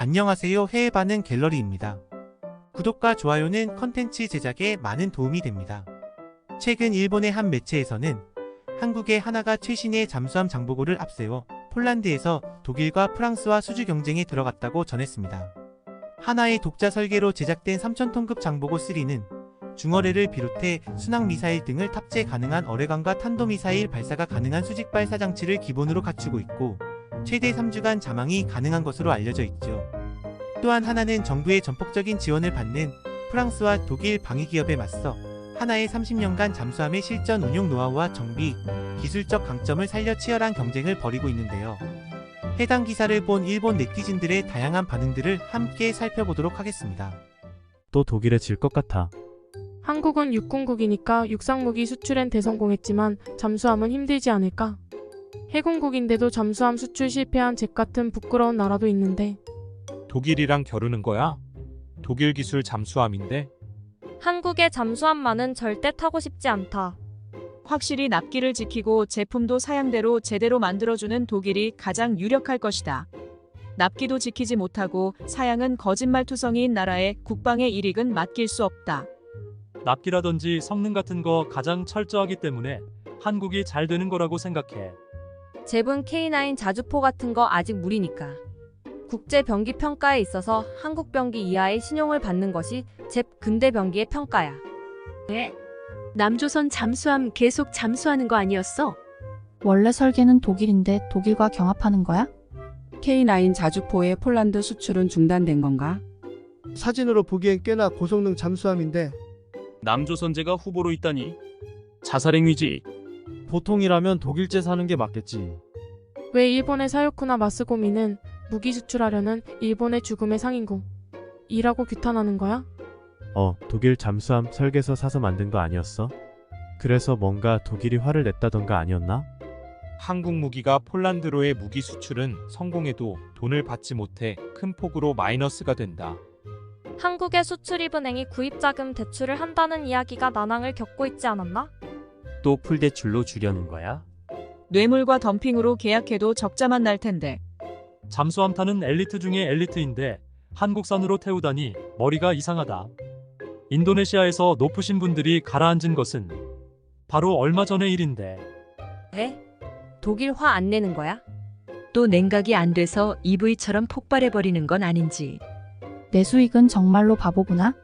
안녕하세요. 해외 반응 갤러리입니다. 구독과 좋아요는 컨텐츠 제작에 많은 도움이 됩니다. 최근 일본의 한 매체에서는 한국의 하나가 최신의 잠수함 장보고를 앞세워 폴란드에서 독일과 프랑스와 수주 경쟁에 들어갔다고 전했습니다. 하나의 독자 설계로 제작된 3000톤급 장보고 3는 중어뢰를 비롯해 순항미사일 등을 탑재 가능한 어뢰관과 탄도미사일 발사가 가능한 수직 발사 장치를 기본으로 갖추고 있고 최대 3주간 잠항이 가능한 것으로 알려져 있죠. 또한 하나는 정부의 전폭적인 지원을 받는 프랑스와 독일 방위기업에 맞서 하나의 30년간 잠수함의 실전 운용 노하우와 정비, 기술적 강점을 살려 치열한 경쟁을 벌이고 있는데요. 해당 기사를 본 일본 네티즌들의 다양한 반응들을 함께 살펴보도록 하겠습니다. 또 독일에 질 것 같아. 한국은 육군국이니까 육상무기 수출엔 대성공했지만 잠수함은 힘들지 않을까? 해군국인데도 잠수함 수출 실패한 잭 같은 부끄러운 나라도 있는데 독일이랑 겨루는 거야? 독일 기술 잠수함인데? 한국의 잠수함만은 절대 타고 싶지 않다. 확실히 납기를 지키고 제품도 사양대로 제대로 만들어주는 독일이 가장 유력할 것이다. 납기도 지키지 못하고 사양은 거짓말투성이인 나라에 국방의 일익은 맡길 수 없다. 납기라든지 성능 같은 거 가장 철저하기 때문에 한국이 잘 되는 거라고 생각해. 잽은 K9 자주포 같은 거 아직 무리니까. 국제 병기 평가에 있어서 한국 병기 이하의 신용을 받는 것이 잽 근대 병기의 평가야. 왜? 남조선 잠수함 계속 잠수하는 거 아니었어? 원래 설계는 독일인데 독일과 경합하는 거야? K9 자주포의 폴란드 수출은 중단된 건가? 사진으로 보기엔 꽤나 고성능 잠수함인데 남조선제가 후보로 있다니? 자살행위지. 보통이라면 독일제 사는 게 맞겠지. 왜 일본의 사요쿠나 마스고미는 무기 수출하려는 일본의 죽음의 상인국 이라고 규탄하는 거야? 독일 잠수함 설계서 사서 만든 거 아니었어? 그래서 뭔가 독일이 화를 냈다던가 아니었나? 한국 무기가 폴란드로의 무기 수출은 성공해도 돈을 받지 못해 큰 폭으로 마이너스가 된다. 한국의 수출입은행이 구입자금 대출을 한다는 이야기가 난항을 겪고 있지 않았나? 또 풀대출로 주려는 거야? 뇌물과 덤핑으로 계약해도 적자만 날 텐데. 잠수함 타는 엘리트 중에 엘리트인데 한국산으로 태우다니 머리가 이상하다. 인도네시아에서 높으신 분들이 가라앉은 것은 바로 얼마 전의 일인데. 에? 독일 화 안 내는 거야? 또 냉각이 안 돼서 EV처럼 폭발해버리는 건 아닌지. 내수익은 정말로 바보구나.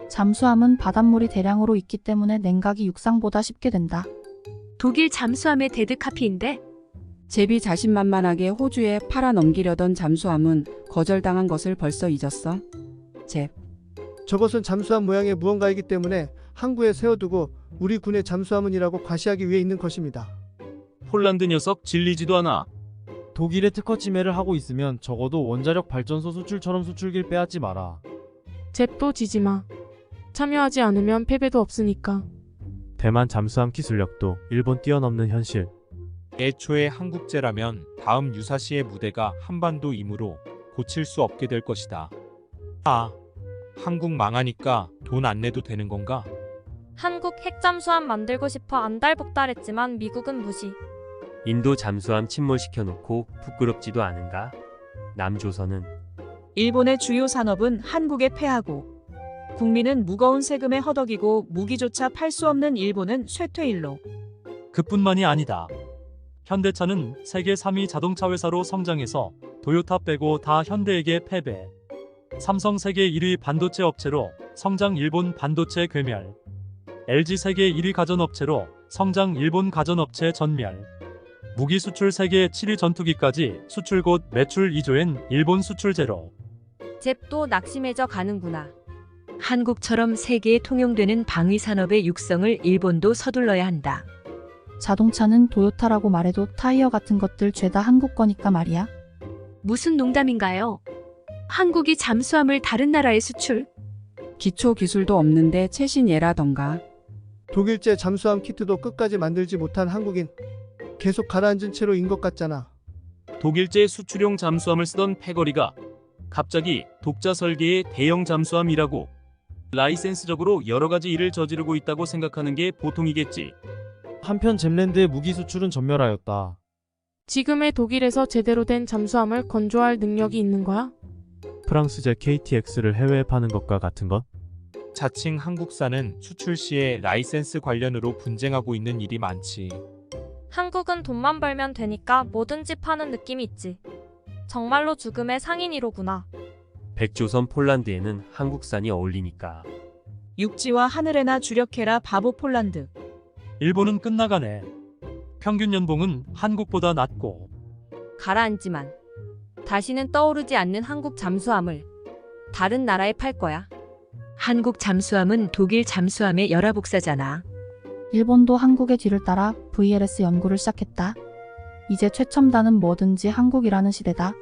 잠수함은 바닷물이 대량으로 있기 때문에 냉각이 육상보다 쉽게 된다. 독일 잠수함의 데드카피인데? 잽이 자신만만하게 호주에 팔아넘기려던 잠수함은 거절당한 것을 벌써 잊었어? 잽. 저것은 잠수함 모양의 무언가이기 때문에 항구에 세워두고 우리 군의 잠수함은이라고 과시하기 위해 있는 것입니다. 폴란드 녀석 질리지도 않아. 독일에 특허 침해를 하고 있으면 적어도 원자력 발전소 수출처럼 수출길 빼앗지 마라. 잽도 지지마. 참여하지 않으면 패배도 없으니까. 대만 잠수함 기술력도 일본 뛰어넘는 현실. 애초에 한국제라면 다음 유사시의 무대가 한반도이므로 고칠 수 없게 될 것이다. 한국 망하니까 돈 안 내도 되는 건가? 한국 핵잠수함 만들고 싶어 안달복달했지만 미국은 무시. 인도 잠수함 침몰시켜놓고 부끄럽지도 않은가? 남조선은 일본의 주요 산업은 한국에 패하고 국민은 무거운 세금에 허덕이고 무기조차 팔 수 없는 일본은 쇠퇴일로. 그뿐만이 아니다. 현대차는 세계 3위 자동차 회사로 성장해서 도요타 빼고 다 현대에게 패배. 삼성 세계 1위 반도체 업체로 성장 일본 반도체 괴멸. LG 세계 1위 가전업체로 성장 일본 가전업체 전멸. 무기 수출 세계 7위 전투기까지 수출 곧 매출 2조엔 일본 수출 제로. 잽도 낙심해져 가는구나. 한국처럼 세계에 통용되는 방위산업의 육성을 일본도 서둘러야 한다. 자동차는 도요타라고 말해도 타이어 같은 것들 죄다 한국 거니까 말이야. 무슨 농담인가요? 한국이 잠수함을 다른 나라에 수출? 기초 기술도 없는데 최신 예라던가. 독일제 잠수함 키트도 끝까지 만들지 못한 한국인. 계속 가라앉은 채로 인 것 같잖아. 독일제 수출용 잠수함을 쓰던 패거리가 갑자기 독자 설계의 대형 잠수함이라고 라이센스적으로 여러 가지 일을 저지르고 있다고 생각하는 게 보통이겠지. 한편 잼랜드의 무기 수출은 전멸하였다. 지금의 독일에서 제대로 된 잠수함을 건조할 능력이 있는 거야? 프랑스제 KTX를 해외에 파는 것과 같은 것? 자칭 한국사는 수출 시에 라이센스 관련으로 분쟁하고 있는 일이 많지. 한국은 돈만 벌면 되니까 뭐든지 파는 느낌이 있지. 정말로 죽음의 상인이로구나. 백조선 폴란드에는 한국산이 어울리니까. 육지와 하늘에나 주력해라 바보 폴란드. 일본은 끝나가네. 평균 연봉은 한국보다 낮고. 가라앉지만 다시는 떠오르지 않는 한국 잠수함을 다른 나라에 팔 거야. 한국 잠수함은 독일 잠수함의 열화복사잖아. 일본도 한국의 뒤를 따라 VLS 연구를 시작했다. 이제 최첨단은 뭐든지 한국이라는 시대다.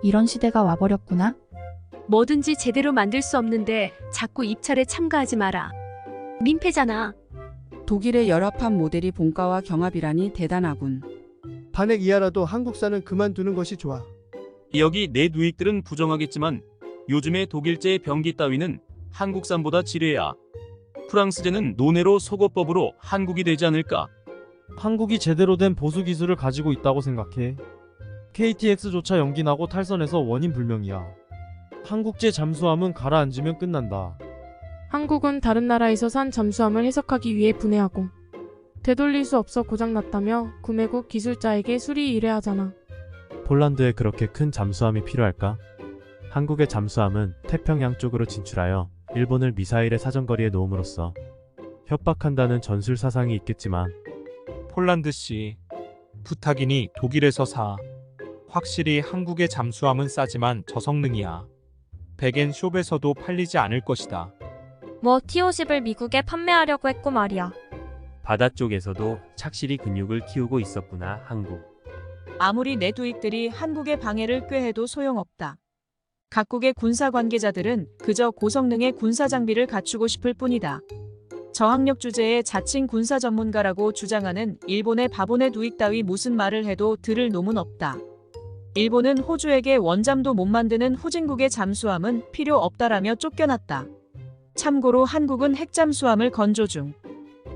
이런 시대가 와버렸구나. 뭐든지 제대로 만들 수 없는데 자꾸 입찰에 참가하지 마라. 민폐잖아. 독일의 열합한 모델이 본가와 경합이라니 대단하군. 반액 이하라도 한국사는 그만두는 것이 좋아. 여기 내 누익들은 부정하겠지만 요즘의 독일제 병기 따위는 한국산보다 지뢰야. 프랑스제는 논외로 속어법으로 한국이 되지 않을까? 한국이 제대로 된 보수 기술을 가지고 있다고 생각해. KTX조차 연기나고 탈선해서 원인 불명이야. 한국제 잠수함은 가라앉으면 끝난다. 한국은 다른 나라에서 산 잠수함을 해석하기 위해 분해하고 되돌릴 수 없어 고장났다며 구매국 기술자에게 수리 의뢰하잖아. 폴란드에 그렇게 큰 잠수함이 필요할까? 한국의 잠수함은 태평양 쪽으로 진출하여 일본을 미사일의 사정거리에 놓음으로써 협박한다는 전술 사상이 있겠지만 폴란드 씨, 부탁이니 독일에서 사. 확실히 한국의 잠수함은 싸지만 저성능이야. 백앤숍에서도 팔리지 않을 것이다. 뭐 T-50을 미국에 판매하려고 했고 말이야. 바다 쪽에서도 착실히 근육을 키우고 있었구나 한국. 아무리 내두익들이 한국의 방해를 꾀해도 소용없다. 각국의 군사 관계자들은 그저 고성능의 군사 장비를 갖추고 싶을 뿐이다. 저항력 주제의 자칭 군사 전문가라고 주장하는 일본의 바보네 두익 따위 무슨 말을 해도 들을 놈은 없다. 일본은 호주에게 원잠도 못 만드는 후진국의 잠수함은 필요 없다라며 쫓겨났다. 참고로 한국은 핵잠수함을 건조 중.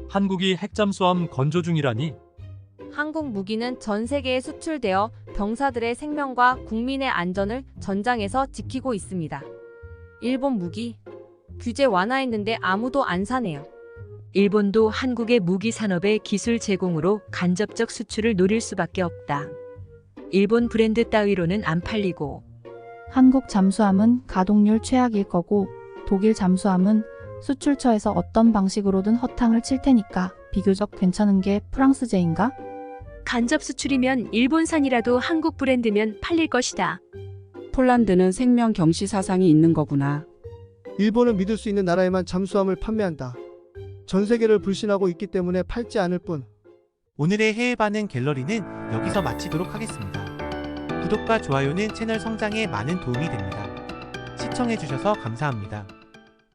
한국이 핵잠수함 건조 중이라니? 한국 무기는 전 세계에 수출되어 병사들의 생명과 국민의 안전을 전장에서 지키고 있습니다. 일본 무기 규제 완화했는데 아무도 안 사네요. 일본도 한국의 무기 산업의 기술 제공으로 간접적 수출을 노릴 수밖에 없다. 일본 브랜드 따위로는 안 팔리고. 한국 잠수함은 가동률 최악일 거고 독일 잠수함은 수출처에서 어떤 방식으로든 허탕을 칠 테니까 비교적 괜찮은 게 프랑스제인가? 간접 수출이면 일본산이라도 한국 브랜드면 팔릴 것이다. 폴란드는 생명 경시 사상이 있는 거구나. 일본은 믿을 수 있는 나라에만 잠수함을 판매한다. 전 세계를 불신하고 있기 때문에 팔지 않을 뿐. 오늘의 해외 반응 갤러리는 여기서 마치도록 하겠습니다. 구독과 좋아요는 채널 성장에 많은 도움이 됩니다. 시청해주셔서 감사합니다.